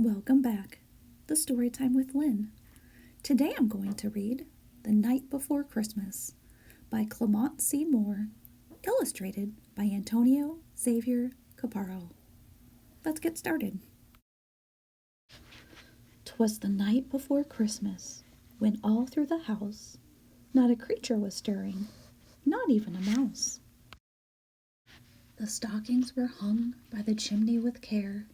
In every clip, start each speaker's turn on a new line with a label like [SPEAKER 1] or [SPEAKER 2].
[SPEAKER 1] Welcome back. The Story Time with Lynn. Today I'm going to read The Night Before Christmas by Clement C. Moore, illustrated by Antonio Xavier Caparo. Let's get started. 'Twas the night before Christmas, when all through the house not a creature was stirring, not even a mouse. The stockings were hung by the chimney with care,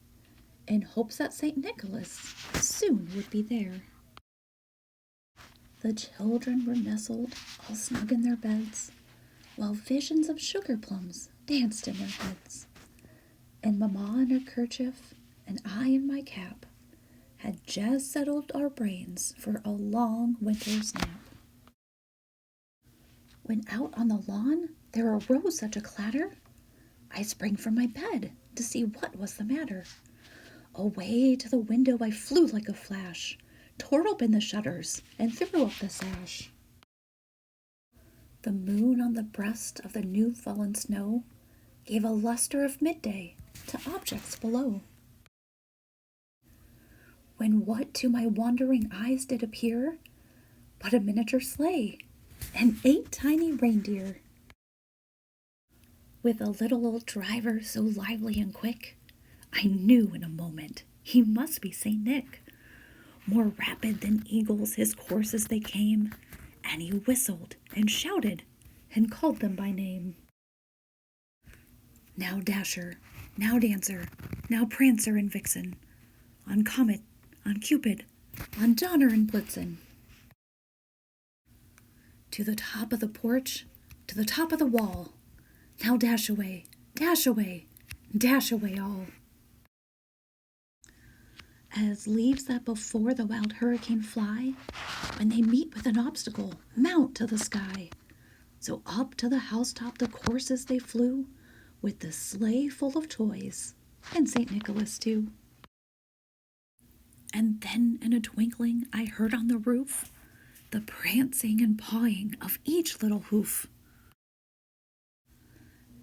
[SPEAKER 1] in hopes that St. Nicholas soon would be there. The children were nestled all snug in their beds, while visions of sugar plums danced in their heads. And Mamma in her kerchief, and I in my cap, had just settled our brains for a long winter's nap. When out on the lawn there arose such a clatter, I sprang from my bed to see what was the matter. Away to the window I flew like a flash, tore open the shutters, and threw up the sash. The moon on the breast of the new-fallen snow gave a luster of midday to objects below. When what to my wandering eyes did appear but a miniature sleigh and 8 tiny reindeer. With a little old driver so lively and quick, I knew in a moment he must be St. Nick. More rapid than eagles his courses they came, and he whistled and shouted and called them by name. Now Dasher, now Dancer, now Prancer and Vixen, on Comet, on Cupid, on Donner and Blitzen. To the top of the porch, to the top of the wall, now dash away, dash away, dash away all. As leaves that before the wild hurricane fly, when they meet with an obstacle, mount to the sky. So up to the housetop the courses they flew, with the sleigh full of toys, and St. Nicholas too. And then in a twinkling I heard on the roof the prancing and pawing of each little hoof.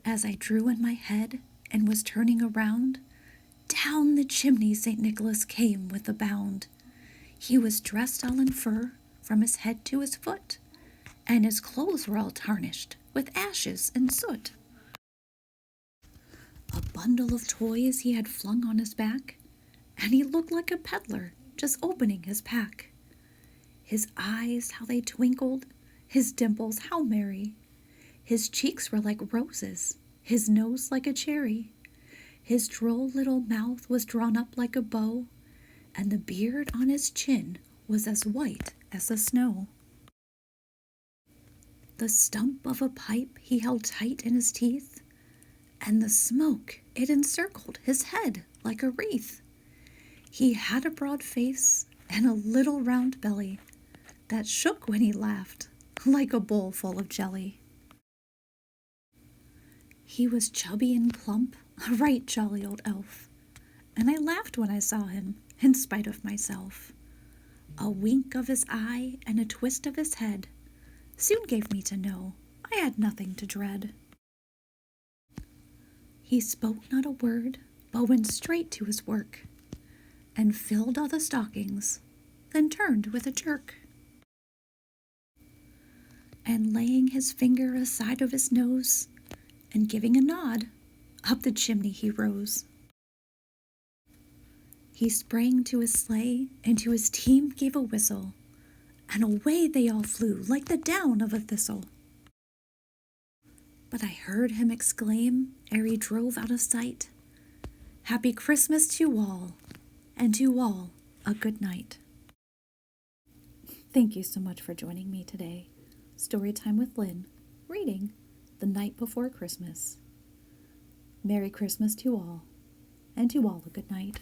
[SPEAKER 1] As I drew in my head and was turning around, down the chimney St. Nicholas came with a bound. He was dressed all in fur from his head to his foot, and his clothes were all tarnished with ashes and soot. A bundle of toys he had flung on his back, and he looked like a peddler just opening his pack. His eyes, how they twinkled, his dimples, how merry. His cheeks were like roses, his nose like a cherry. His droll little mouth was drawn up like a bow, and the beard on his chin was as white as the snow. The stump of a pipe he held tight in his teeth, and the smoke, it encircled his head like a wreath. He had a broad face and a little round belly that shook when he laughed like a bowl full of jelly. He was chubby and plump, a right jolly old elf, and I laughed when I saw him, in spite of myself. A wink of his eye and a twist of his head soon gave me to know I had nothing to dread. He spoke not a word, but went straight to his work, and filled all the stockings, then turned with a jerk. And laying his finger aside of his nose, and giving a nod, up the chimney he rose. He sprang to his sleigh, and to his team gave a whistle, and away they all flew like the down of a thistle. But I heard him exclaim, ere he drove out of sight, "Happy Christmas to all, and to all a good night." Thank you so much for joining me today. Storytime with Lynn, reading The Night Before Christmas. Merry Christmas to all, and to all a good night.